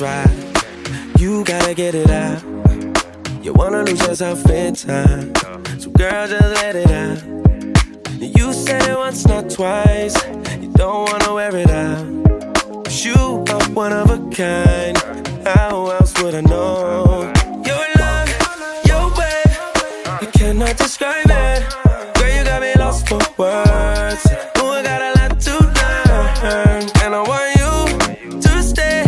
right. You gotta get it out. You wanna lose yourself in time, so girl, just let it out. You said it once, not twice. You don't wanna wear it out. 'Cause you are one of a kind. How else would I know? Your love, your way, I cannot describe it. Girl, you got me lost for words. Oh, I got a lot to learn, and I want you to stay.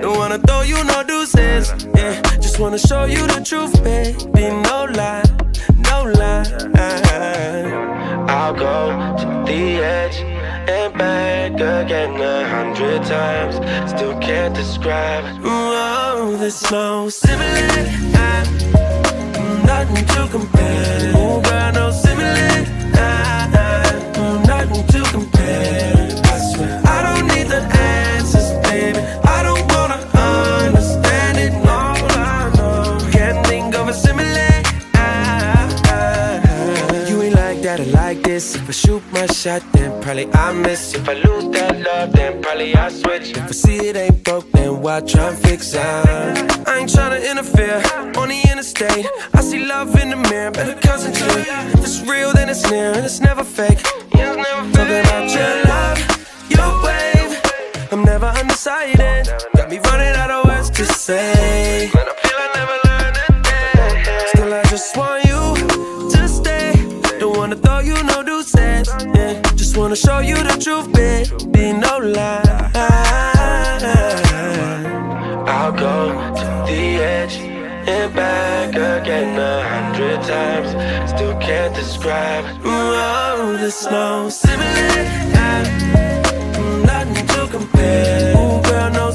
Don't wanna throw you no deuces, yeah. Just wanna show you the truth, baby. No lie, no lie. I'll go to the edge and back again 100 times. Still can't describe. Oh, there's no similar. Nothing to compare. Oh, girl, no similar. Nothing to compare. I swear I don't need the answers, baby. I don't wanna understand it. No, I know. Can't think of a similar. You ain't like that or like this. If I shoot my shot, then probably I miss. If I lose that love, then probably I switch. If I see it ain't broke, then why try and fix it? I ain't tryna interfere on the interstate. I see love in the mirror, better concentrate. If it's real, then it's near, and it's never fake. Talking about your love, your wave. I'm never undecided. Got me running out of words to say. Man, I feel I never learned a day. Still, I just want you to stay. Don't wanna throw you no deuces, yeah. Just wanna show you the truth, baby, no lie. I'll go to the edge and back again 100 times. Still can't describe. Oh, there's no similar. Nothing to compare. Oh, girl, no